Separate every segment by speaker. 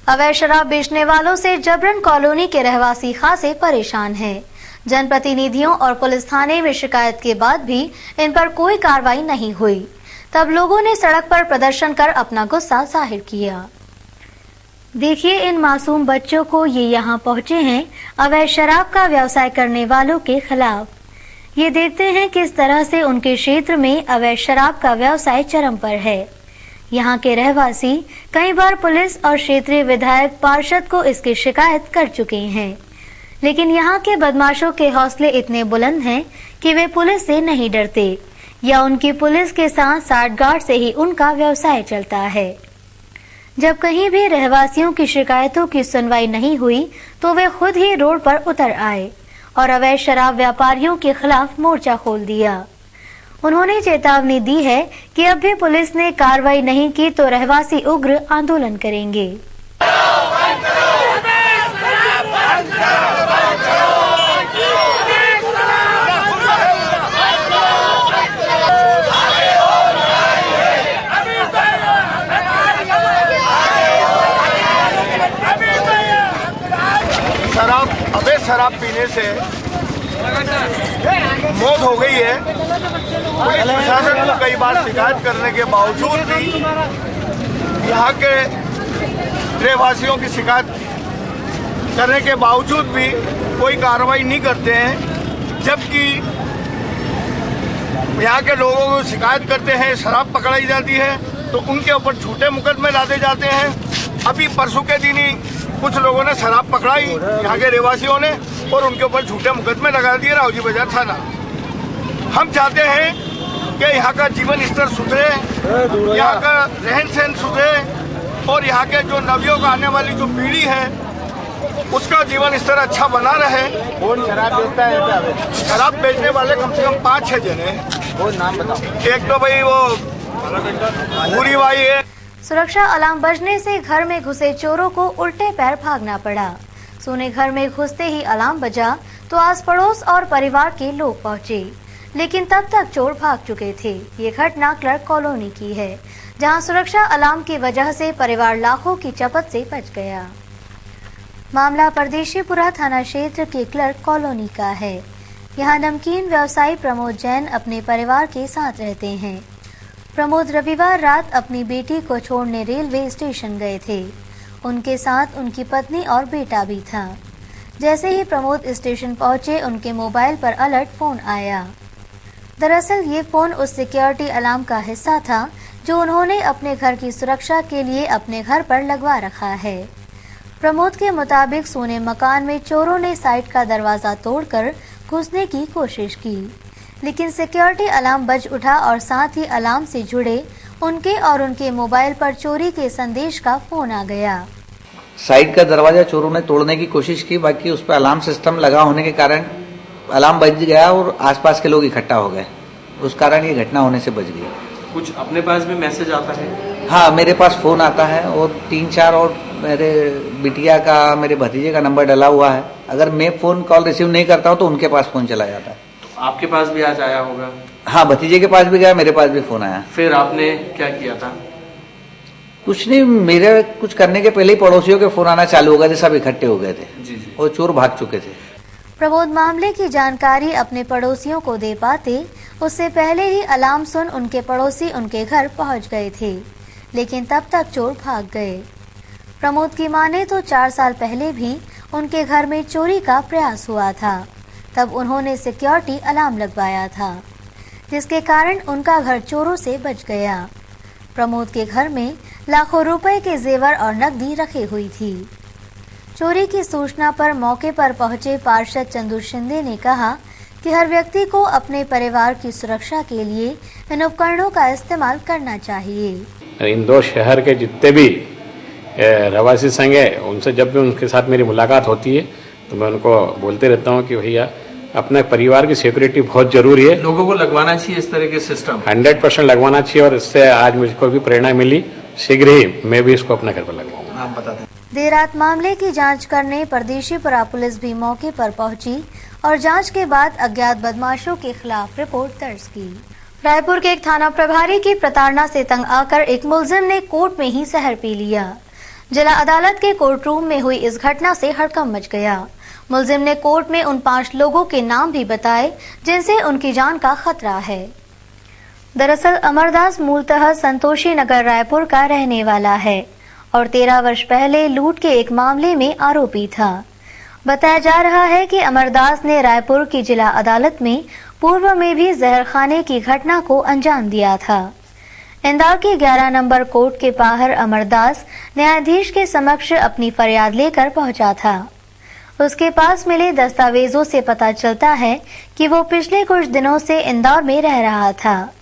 Speaker 1: अवैध शराब बेचने वालों से जबरन कॉलोनी के रहवासी खासे परेशान हैं। जनप्रतिनिधियों और पुलिस थाने में शिकायत के बाद भी इन पर कोई कार्रवाई नहीं हुई। तब लोगों ने सड़क पर प्रदर्शन कर अपना गुस्सा जाहिर किया। देखिए इन मासूम बच्चों को, ये यहाँ पहुँचे हैं अवैध शराब का व्यवसाय करने वालों के खिलाफ। ये देखते हैं किस तरह से उनके क्षेत्र में अवैध शराब का व्यवसाय चरम पर है। यहाँ के रहवासी कई बार पुलिस और क्षेत्रीय विधायक पार्षद को इसकी शिकायत कर चुके हैं, लेकिन यहाँ के बदमाशों के हौसले इतने बुलंद हैं कि वे पुलिस से नहीं डरते या उनकी पुलिस के साथ साठगांठ से ही उनका व्यवसाय चलता है। जब कहीं भी रहवासियों की शिकायतों की सुनवाई नहीं हुई तो वे खुद ही रोड पर उतर आए और अवैध शराब व्यापारियों के खिलाफ मोर्चा खोल दिया। उन्होंने चेतावनी दी है कि अब भी पुलिस ने कार्रवाई नहीं की तो रहवासी उग्र आंदोलन करेंगे।
Speaker 2: अवैध शराब पीने से मौत हो गई है। पुलिस प्रशासन को कई बार शिकायत करने के बावजूद भी यहाँ के रहवासियों की शिकायत करने के बावजूद भी कोई कार्रवाई नहीं करते हैं, जबकि यहाँ के लोगों को शिकायत करते हैं, शराब पकड़ाई जाती है तो उनके ऊपर झूठे मुकदमे लादे जाते हैं। अभी परसों के दिन ही कुछ लोगों ने शराब पकड़ाई यहाँ के रहवासियों ने और उनके ऊपर झूठे मुकदमे लगा दिए रावजी बाजार थाना। हम चाहते हैं कि यहाँ का जीवन स्तर सुधरे, यहाँ का रहन सहन सुधरे और यहाँ के जो नवयुवक आने वाली जो पीढ़ी है उसका जीवन स्तर अच्छा बना रहे।
Speaker 3: कौन शराब बेचता है?
Speaker 2: शराब बेचने वाले कम से कम 5-6 जने हैं।
Speaker 3: वो नाम बताओ।
Speaker 2: एक तो भाई वो पूरी भाई है।
Speaker 1: सुरक्षा अलार्म बजने से घर में घुसे चोरों को उल्टे पैर भागना पड़ा। सोने घर में घुसते ही अलार्म बजा तो आस पड़ोस और परिवार के लोग पहुंचे, लेकिन तब तक चोर भाग चुके थे। ये घटना क्लर्क कॉलोनी की है, जहां सुरक्षा अलार्म की वजह से परिवार लाखों की चपत से बच गया। मामला परदेशीपुरा थाना क्षेत्र के क्लर्क कॉलोनी का है। यहाँ नमकीन व्यवसायी प्रमोद जैन अपने परिवार के साथ रहते हैं। प्रमोद रविवार रात अपनी बेटी को छोड़ने रेलवे स्टेशन गए थे। उनके साथ उनकी पत्नी और बेटा भी था। जैसे ही प्रमोद स्टेशन पहुंचे उनके मोबाइल पर अलर्ट फोन आया। दरअसल ये फोन उस सिक्योरिटी अलार्म का हिस्सा था जो उन्होंने अपने घर की सुरक्षा के लिए अपने घर पर लगवा रखा है। प्रमोद के मुताबिक सोने मकान में चोरों ने साइड का दरवाजा तोड़कर घुसने की कोशिश की, लेकिन सिक्योरिटी अलार्म बज उठा और साथ ही अलार्म से जुड़े उनके और उनके मोबाइल पर चोरी के संदेश का फोन आ गया।
Speaker 4: साइड का दरवाजा चोरों ने तोड़ने की कोशिश की, बाकी उस पर अलार्म सिस्टम लगा होने के कारण अलार्म बज गया और आसपास के लोग इकट्ठा हो गए, उस कारण ये घटना होने से बच गई।
Speaker 5: कुछ अपने पास भी मैसेज आता है?
Speaker 4: हाँ, मेरे पास फोन आता है और 3-4 और मेरे बिटिया का, मेरे भतीजे का नंबर डला हुआ है। अगर मैं फोन कॉल रिसीव नहीं करता हूँ तो उनके पास फोन चला जाता है।
Speaker 5: तो आपके पास भी आज आया होगा?
Speaker 4: हाँ, भतीजे के पास भी गया, मेरे पास भी फोन आया।
Speaker 5: फिर आपने क्या किया था?
Speaker 4: कुछ नहीं, मेरे कुछ करने के पहले ही पड़ोसियों के फोन आना चालू हो गए थे, सब इकट्ठे हो गए थे।
Speaker 5: जी जी।
Speaker 4: और चोर भाग चुके थे।
Speaker 1: प्रमोद मामले की जानकारी अपने पड़ोसियों को दे पाते उससे पहले ही अलार्म सुन उनके पड़ोसी उनके घर पहुंच गए थे, लेकिन तब तक चोर भाग गए। प्रमोद की माने तो 4 साल पहले भी उनके घर में चोरी का प्रयास हुआ था। तब उन्होंने सिक्योरिटी अलार्म लगवाया था, जिसके कारण उनका घर चोरों से बच गया। प्रमोद के घर में लाखों रुपए के जेवर और नकदी रखी हुई थी। चोरी की सूचना पर मौके पर पहुंचे पार्षद चंदू शिंदे ने कहा कि हर व्यक्ति को अपने परिवार की सुरक्षा के लिए इन उपकरणों का इस्तेमाल करना चाहिए।
Speaker 6: इंदौर शहर के जितने भी रहवासी संघ है, उनसे जब भी उनके साथ मेरी मुलाकात होती है तो मैं उनको बोलते रहता हूँ कि भैया अपने परिवार की सिक्योरिटी बहुत जरूरी है।
Speaker 5: लोगों को लगवाना चाहिए इस तरह के सिस्टम।
Speaker 6: 100% लगवाना चाहिए और इससे आज मुझको भी प्रेरणा मिली। शीघ्र ही मैं भी इसको अपने घर पर लगवाऊंगा।
Speaker 5: आप बता दें।
Speaker 1: देर रात मामले की जांच करने परदेशीपुरा पुलिस भी मौके पर पहुंची और जांच के बाद अज्ञात बदमाशों के खिलाफ रिपोर्ट दर्ज की। रायपुर के एक थाना प्रभारी की प्रताड़ना से तंग आकर एक मुलजिम ने कोर्ट में ही जहर पी लिया। जिला अदालत के कोर्ट रूम में हुई इस घटना से हड़कंप मच गया। मुलजिम ने कोर्ट में उन 5 लोगों के नाम भी बताए जिनसे उनकी जान का खतरा है। दरअसल अमरदास मूलतः संतोषी नगर रायपुर का रहने वाला है और 13 वर्ष पहले लूट के एक मामले में आरोपी था। बताया जा रहा है कि अमरदास ने रायपुर की जिला अदालत में पूर्व में भी जहर खाने की घटना को अंजाम दिया था। इंदौर के 11 नंबर कोर्ट के बाहर अमरदास न्यायाधीश के समक्ष अपनी फरियाद लेकर पहुंचा था। उसके पास मिले दस्तावेजों से पता चलता है कि वो पिछले कुछ दिनों से इंदौर में रह रहा था,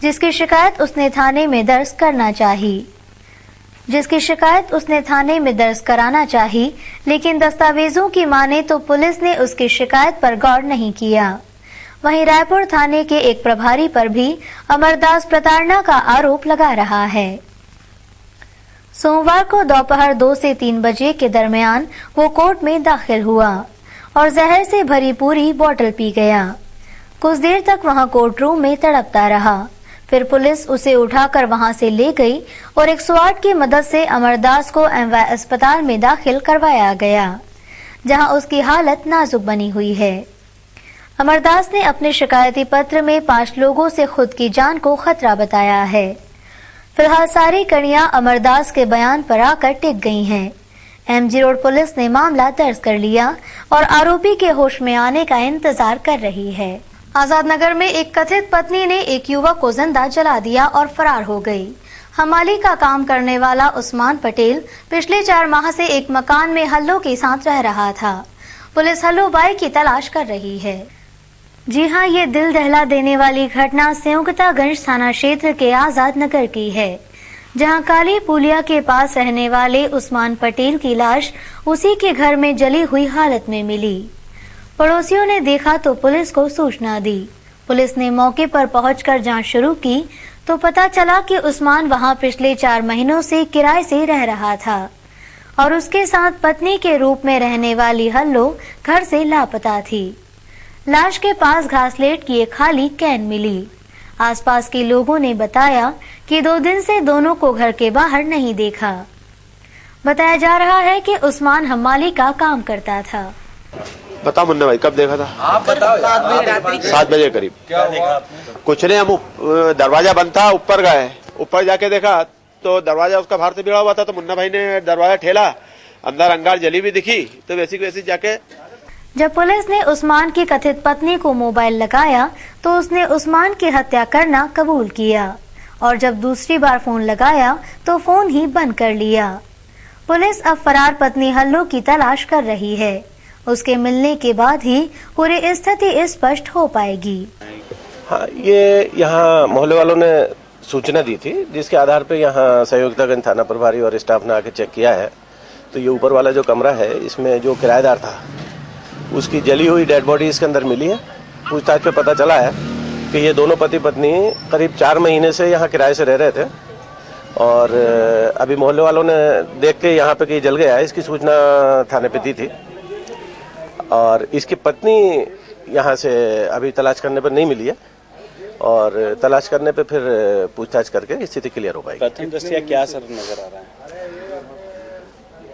Speaker 1: जिसकी शिकायत उसने थाने में दर्ज कराना चाहिए, लेकिन दस्तावेजों की माने तो पुलिस ने उसकी शिकायत पर गौर नहीं किया। वहीं रायपुर थाने के एक प्रभारी पर भी अमरदास प्रताड़ना का आरोप लगा रहा है। सोमवार को दोपहर 2 से 3 बजे के दरमियान वो कोर्ट में दाखिल हुआ और जहर से भरी पूरी बोतल पी गया। कुछ देर तक वहां कोर्ट रूम में तड़पता रहा। फिर पुलिस उसे उठाकर वहां से ले गई और 108 की मदद से अमरदास को एमवाय अस्पताल में दाखिल करवाया गया, जहां उसकी हालत नाजुक बनी हुई है। अमरदास ने अपने शिकायती पत्र में 5 लोगों से खुद की जान को खतरा बताया है। फिलहाल सारी कड़ियां अमरदास के बयान पर आकर टिक गई हैं। एमजी रोड पुलिस ने मामला दर्ज कर लिया और आरोपी के होश में आने का इंतजार कर रही है। आजाद नगर में एक कथित पत्नी ने एक युवक को जिंदा जला दिया और फरार हो गई। हमाली का काम करने वाला उस्मान पटेल पिछले 4 माह से एक मकान में हल्लों के साथ रह रहा था। पुलिस हल्लो बाई की तलाश कर रही है। जी हां, ये दिल दहला देने वाली घटना संयुक्तागंज थाना क्षेत्र के आजाद नगर की है, जहां काली पुलिया के पास रहने वाले उस्मान पटेल की लाश उसी के घर में जली हुई हालत में मिली। पड़ोसियों ने देखा तो पुलिस को सूचना दी। पुलिस ने मौके पर पहुंचकर जांच शुरू की तो पता चला कि उस्मान वहां पिछले 4 महीनों से किराए से रह रहा था और उसके साथ पत्नी के रूप में रहने वाली हल्लो घर से लापता थी। लाश के पास घासलेट की एक खाली कैन मिली। आसपास के लोगों ने बताया कि 2 दिन से दोनों को घर के बाहर नहीं देखा। बताया जा रहा है कि उस्मान हमाली का काम करता था।
Speaker 7: बताओ मुन्ना भाई, कब देखा था?
Speaker 3: आप बताओ।
Speaker 7: 7 बजे करीब।
Speaker 3: क्या देखा?
Speaker 7: कुछ नहीं, हम दरवाजा बंद था, ऊपर गए, ऊपर जाके देखा तो दरवाजा उसका बाहर से भिड़ा हुआ था। तो मुन्ना भाई ने दरवाजा ठेला, अंदर अंगार जली भी दिखी, तो वैसी की वैसी जाके
Speaker 1: जब पुलिस ने उस्मान की कथित पत्नी को मोबाइल लगाया तो उसने उस्मान की हत्या करना कबूल किया और जब दूसरी बार फोन लगाया तो फोन ही बंद कर लिया। पुलिस अब फरार पत्नी हल्लो की तलाश कर रही है। उसके मिलने के बाद ही पूरी स्थिति स्पष्ट हो पाएगी।
Speaker 8: हाँ, ये यहाँ मोहल्ले वालों ने सूचना दी थी, जिसके आधार पर यहाँ संयुक्तागंज थाना प्रभारी और स्टाफ ने आके चेक किया है। तो ये ऊपर वाला जो कमरा है, इसमें जो किराएदार था उसकी जली हुई डेड बॉडी इसके अंदर मिली है। पूछताछ पे पता चला है कि ये दोनों पति पत्नी करीब 4 महीने से यहाँ किराए से रह रहे थे और अभी मोहल्ले वालों ने देख के यहाँ पे कि जल गया है, इसकी सूचना थाने पे दी थी और इसकी पत्नी यहाँ से अभी तलाश करने पर नहीं मिली है और तलाश करने पे फिर पूछताछ करके स्थिति क्लियर हो पाएगी।
Speaker 3: प्रथम दृष्टया क्या सर नजर आ रहा है?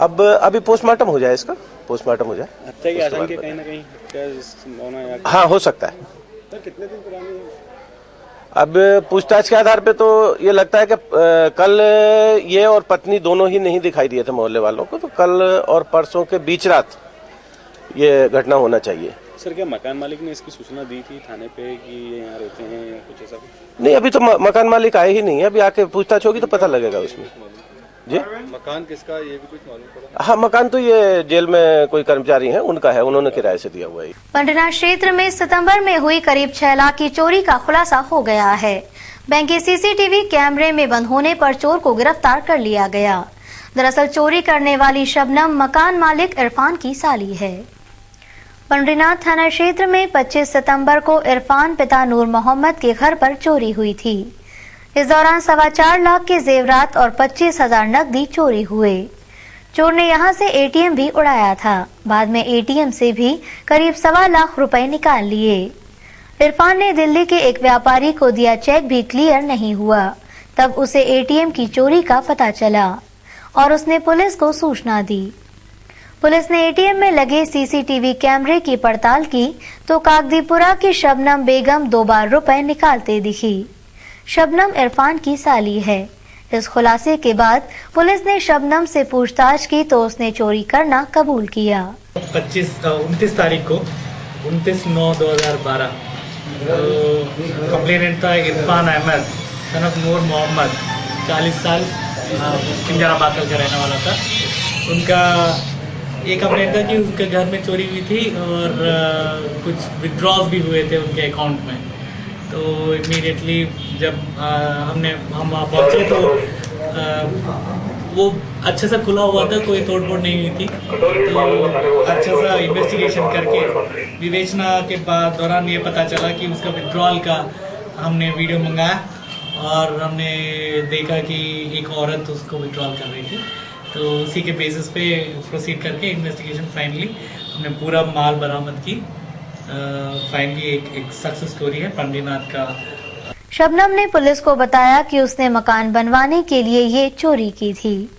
Speaker 8: अब अभी पोस्टमार्टम हो जाए, इसका पोस्टमार्टम हो जाए।
Speaker 3: हत्या की आशंका कहीं ना कहीं क्या संभावना है?
Speaker 8: हाँ, हो सकता है।
Speaker 3: सर कितने दिन पुरानी है?
Speaker 8: अब पूछताछ के आधार पे तो ये लगता है कि कल ये और पत्नी दोनों ही नहीं दिखाई दिए थे मोहल्ले वालों को, तो कल और परसों के बीच रात ये घटना होना चाहिए।
Speaker 3: सर क्या मकान मालिक ने इसकी सूचना दी थी थाने पे कि ये यहाँ रहते हैं या कुछ ऐसा?
Speaker 8: नहीं, अभी तो मकान मालिक आए ही नहीं है। अभी आके पूछताछ होगी तो पता लगेगा उसमें। जी,
Speaker 3: मकान किसका ये भी कुछ मालूम पड़ा?
Speaker 8: हाँ, मकान तो ये जेल में कोई कर्मचारी हैं, उनका है, उन्होंने किराए से दिया हुआ है।
Speaker 1: पंडना क्षेत्र में सितंबर में हुई करीब 6 लाख की चोरी का खुलासा हो गया है। बैंक के सीसीटीवी कैमरे में बंद होने पर चोर को गिरफ्तार कर लिया गया। दरअसल चोरी करने वाली शबनम मकान मालिक इरफान की साली है। पंडरीनाथ थाना क्षेत्र में 25 सितंबर को इरफान पिता नूर मोहम्मद के घर पर चोरी हुई थी। इस दौरान 4.25 लाख के जेवरात और 25,000 नकदी चोरी हुए। चोर ने यहां से एटीएम भी उड़ाया था। बाद में एटीएम से भी करीब 1.25 लाख रुपए निकाल लिए। इरफान ने दिल्ली के एक व्यापारी को दिया चेक भी क्लियर नहीं हुआ, तब उसे एटीएम की चोरी का पता चला और उसने पुलिस को सूचना दी। पुलिस ने एटीएम में लगे सीसीटीवी कैमरे की पड़ताल की तो कागदीपुरा की शबनम बेगम 2 बार रुपए निकालते दिखी। शबनम इरफान की साली है। इस खुलासे के बाद पुलिस ने शबनम से पूछताछ की तो उसने चोरी करना कबूल किया।
Speaker 9: 29 तारीख को 29/9/2012 कंप्लेनेंट था इरफान अहमद सन ऑफ नूर मोहम्मद, 40 साल, पिंजरा बाकल का रहने वाला था। उनका ये कंप्लेंट था कि उसके घर में चोरी हुई थी और कुछ विड्रॉल्स भी हुए थे उनके अकाउंट में। तो इमीडिएटली जब हम वहाँ पहुँचे तो वो अच्छा सा खुला हुआ था, कोई तोड़फोड़ नहीं हुई थी। तो अच्छा सा इन्वेस्टिगेशन करके विवेचना के बाद दौरान ये पता चला कि उसका विड्रॉल का हमने वीडियो मंगाया और हमने देखा कि एक औरत उसको विड्रॉल कर रही थी। तो उसी के बेसिस पे प्रोसीड करके इन्वेस्टिगेशन फाइनली हमने पूरा माल बरामद की। फाइनली एक सक्सेस स्टोरी है पंडीनाथ का।
Speaker 1: शबनम ने पुलिस को बताया कि उसने मकान बनवाने के लिए ये चोरी की थी।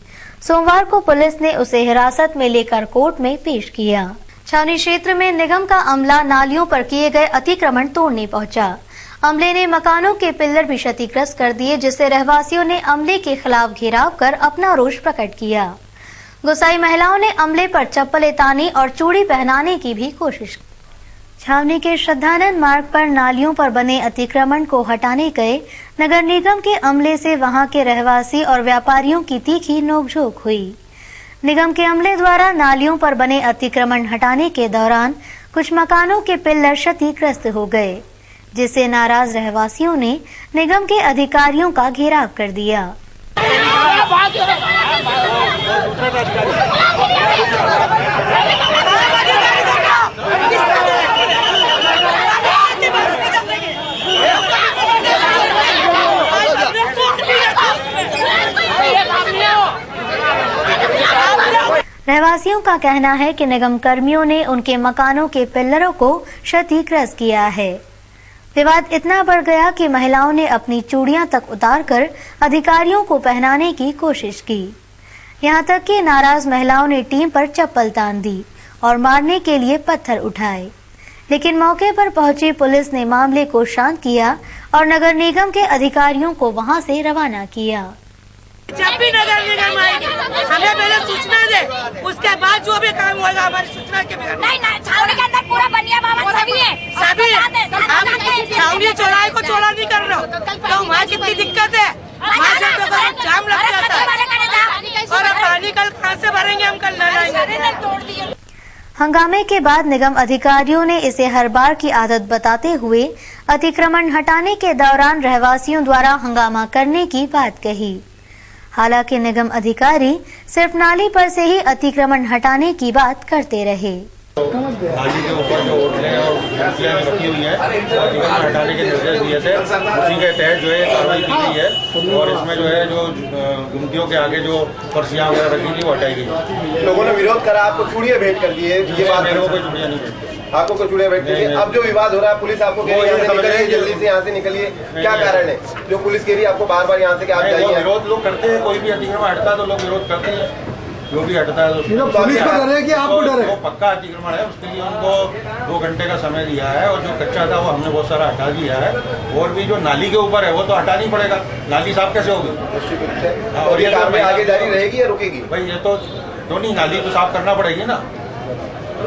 Speaker 1: सोमवार को पुलिस ने उसे हिरासत में लेकर कोर्ट में पेश किया। छावनी क्षेत्र में निगम का अमला नालियों पर किए गए अतिक्रमण तोड़ने पहुंचा। अमले ने मकानों के पिल्लर भी क्षतिग्रस्त कर दिए, जिससे रहवासियों ने अमले के खिलाफ घेराव कर अपना रोष प्रकट किया। गुस्साई महिलाओं ने अमले पर चप्पलें तानी और चूड़ी पहनाने की भी कोशिश की। छावनी के श्रद्धानंद मार्ग पर नालियों पर बने अतिक्रमण को हटाने गए नगर निगम के अमले से वहां के रहवासी और व्यापारियों की तीखी नोकझोंक हुई। निगम के अमले द्वारा नालियों पर बने अतिक्रमण हटाने के दौरान कुछ मकानों के पिल्लर क्षतिग्रस्त हो गए, जिससे नाराज रहवासियों ने निगम के अधिकारियों का घेराव कर दिया। रहवासियों का कहना है कि निगम कर्मियों ने उनके मकानों के पिल्लरों को क्षतिग्रस्त किया है। विवाद इतना बढ़ गया कि महिलाओं ने अपनी चूड़ियां तक उतारकर अधिकारियों को पहनाने की कोशिश की। यहां तक कि नाराज महिलाओं ने टीम पर चप्पल तान दी और मारने के लिए पत्थर उठाए, लेकिन मौके पर पहुंची पुलिस ने मामले को शांत किया और नगर निगम के अधिकारियों को वहां से रवाना किया।
Speaker 10: जब भी नगर निगम आएगी हमें पहले सूचना दे, उसके बाद जो भी काम होगा हमारी सूचना के बगैर नहीं। छावनी के अंदर पूरा बनिया बाबा सभी छावनी चौराहे को चौड़ा नहीं कर रहे हो तो वहाँ कितनी दिक्कत है। वहाँ से तो जाम लग जाता है और अब पानी कल कहाँ से भरेंगे, हम कल न जाएंगे।
Speaker 1: हंगामे के बाद निगम अधिकारियों ने इसे हर बार की आदत बताते हुए अतिक्रमण हटाने के दौरान रहवासियों द्वारा हंगामा करने की बात कही। हालांकि निगम अधिकारी सिर्फ नाली पर से ही अतिक्रमण हटाने की बात करते रहे।
Speaker 11: नाली के ऊपर जो होटलें और गुमटियाँ रखी हुई हैं अतिक्रमण हटाने के निर्देश दिए थे, उसी के तहत जो है कार्रवाई की गई है और इसमें जो है जो गुमटियों के आगे जो पर्सियाँ वगैरह रखी थी वो हटाई गई।
Speaker 2: लोगों ने विरोध करा, आपको चूड़ियाँ भेंट कर दी है, ये बात
Speaker 11: मेरे को कोई चूड़ियाँ नहीं भेंट,
Speaker 2: आपको कोई चूड़ियाँ भेंट कर दी। अब जो विवाद हो रहा है पुलिस आपको कह रही है निकलिए, जल्दी से यहाँ से निकलिए, क्या कारण है जो पुलिस कह रही है आपको बार बार यहाँ से कि आप जाइए?
Speaker 11: विरोध लोग करते हैं, कोई भी अतिक्रमण हटता है तो लोग विरोध करते हैं, जो भी हटता है तो
Speaker 2: पुलिस को डर है कि आपको डर है?
Speaker 11: वो पक्का अतिक्रमण है, उसके लिए उनको 2 घंटे का समय दिया है और जो कच्चा था वो हमने बहुत सारा हटा दिया है और भी जो नाली के ऊपर है वो तो हटानी पड़ेगा, नाली साफ कैसे होगी?
Speaker 2: और ये काम आगे जारी रहेगी या रुकेगी?
Speaker 11: भाई ये तो दोनों नाली तो साफ करना पड़ेगी ना,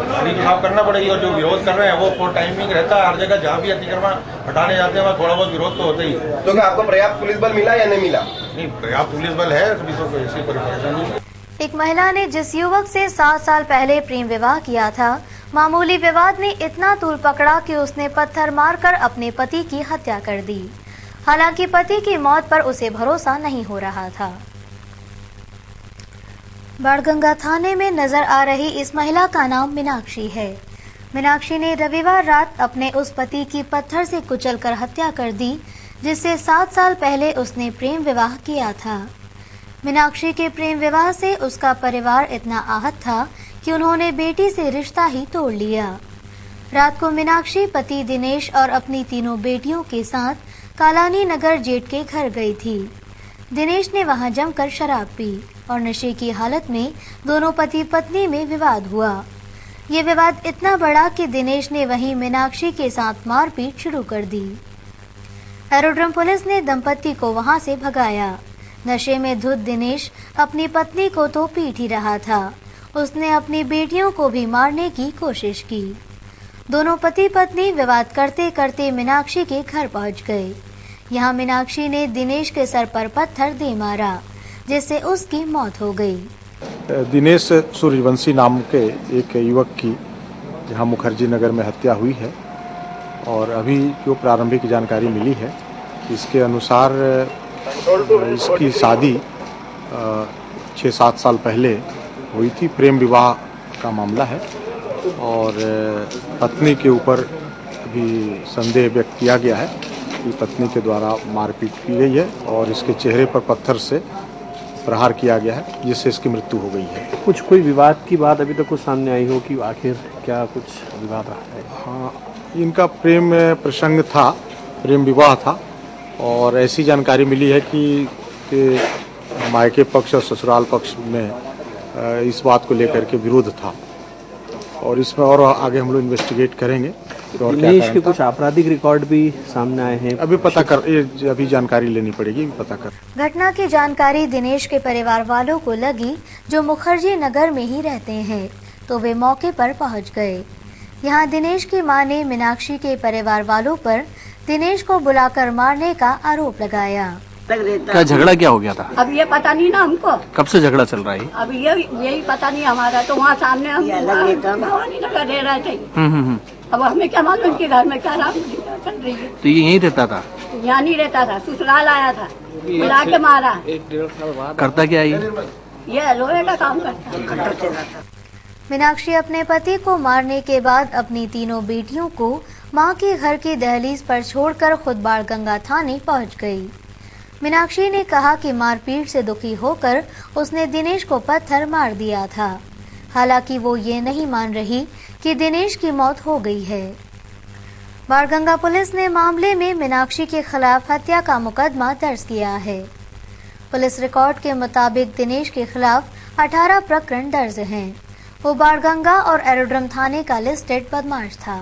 Speaker 11: नाली तो साफ करना पड़ेगी। और जो विरोध कर रहे हैं वो टाइमिंग रहता है हर जगह, जहाँ भी अतिक्रमण हटाने जाते हैं वहाँ थोड़ा बहुत विरोध तो होता ही है।
Speaker 2: तो क्या आपको पर्याप्त पुलिस बल मिला या नहीं मिला?
Speaker 11: नहीं, पर्याप्त पुलिस बल है, अभी तो ऐसी कोई परेशानी नहीं।
Speaker 1: एक महिला ने जिस युवक से 7 साल पहले प्रेम विवाह किया था, मामूली विवाद ने इतना तूल पकड़ा कि उसने पत्थर मारकर अपने पति की हत्या कर दी। हालांकि पति की मौत पर उसे भरोसा नहीं हो रहा था। बाणगंगा थाने में नजर आ रही इस महिला का नाम मीनाक्षी है। मीनाक्षी ने रविवार रात अपने उस पति की पत्थर से कुचलकर हत्या कर दी, जिससे 7 साल पहले उसने प्रेम विवाह किया था। मीनाक्षी के प्रेम विवाह से उसका परिवार इतना आहत था कि उन्होंने बेटी से रिश्ता ही तोड़ लिया। रात को मीनाक्षी पति दिनेश और अपनी 3 बेटियों के साथ कालानी नगर जेठ के घर गई थी। दिनेश ने वहां जमकर शराब पी और नशे की हालत में दोनों पति पत्नी में विवाद हुआ। ये विवाद इतना बड़ा कि दिनेश ने वहीं मीनाक्षी के साथ मारपीट शुरू कर दी। एरोड्रम पुलिस ने दंपति को वहां से भगाया। नशे में धुत दिनेश अपनी पत्नी को तो पीट ही रहा था, उसने अपनी बेटियों को भी मारने की कोशिश की। दोनों पति पत्नी विवाद करते करते मीनाक्षी के घर पहुंच गए। यहाँ मीनाक्षी ने दिनेश के सर पर पत्थर दे मारा, जिससे उसकी मौत हो गई।
Speaker 12: दिनेश सूर्यवंशी नाम के एक युवक की यहाँ मुखर्जी नगर में हत्या हुई है और अभी जो प्रारंभिक जानकारी मिली है इसके अनुसार इसकी शादी 6-7 साल पहले हुई थी। प्रेम विवाह का मामला है और पत्नी के ऊपर अभी संदेह व्यक्त किया गया है कि पत्नी के द्वारा मारपीट की गई है और इसके चेहरे पर पत्थर से प्रहार किया गया है, जिससे इसकी मृत्यु हो गई है।
Speaker 13: कुछ कोई विवाद की बात अभी तक कुछ सामने आई हो कि आखिर क्या कुछ विवाद रहा है?
Speaker 12: हाँ, इनका प्रेम प्रसंग था, प्रेम विवाह था और ऐसी जानकारी मिली है कि मायके पक्ष और ससुराल पक्ष में इस बात को लेकर के विरोध था और इसमें और आगे हम लोग इन्वेस्टिगेट करेंगे।
Speaker 13: दिनेश के कुछ आपराधिक रिकॉर्ड भी सामने आए हैं,
Speaker 12: अभी जानकारी लेनी पड़ेगी, पता कर।
Speaker 1: घटना की जानकारी दिनेश के परिवार वालों को लगी, जो मुखर्जी नगर में ही रहते हैं, तो वे मौके पर पहुंच गए। यहाँ दिनेश की मां ने मीनाक्षी के परिवार वालों पर दिनेश को बुलाकर मारने का आरोप लगाया।
Speaker 13: क्या झगड़ा क्या हो गया था?
Speaker 10: अब ये पता नहीं ना हमको,
Speaker 13: कब से झगड़ा चल रहा है?
Speaker 10: अब यही पता नहीं हमारा, तो वहाँ सामने हम भवानी नगर रह रहे थे। अब हमें क्या मालूम इनके घर में क्या रात चल रही है।
Speaker 13: तो ये यहीं रहता था?
Speaker 10: यहाँ नहीं रहता था, ससुराल आया था, बुला के मारा।
Speaker 13: 1-1.5 साल बाद करता क्या
Speaker 10: ये लोहे का काम करता।
Speaker 1: मीनाक्षी अपने पति को मारने के बाद अपनी तीनों बेटियों को मां के घर की दहलीज पर छोड़कर खुद बाणगंगा थाने पहुंच गई। मीनाक्षी ने कहा कि मारपीट से दुखी होकर उसने दिनेश को पत्थर मार दिया था। हालांकि वो ये नहीं मान रही कि दिनेश की मौत हो गई है। बाणगंगा पुलिस ने मामले में मीनाक्षी के खिलाफ हत्या का मुकदमा दर्ज किया है। पुलिस रिकॉर्ड के मुताबिक दिनेश के खिलाफ 18 प्रकरण दर्ज हैं। वो बाणगंगा और एरोड्रम थाने का लिस्टेड बदमाश था।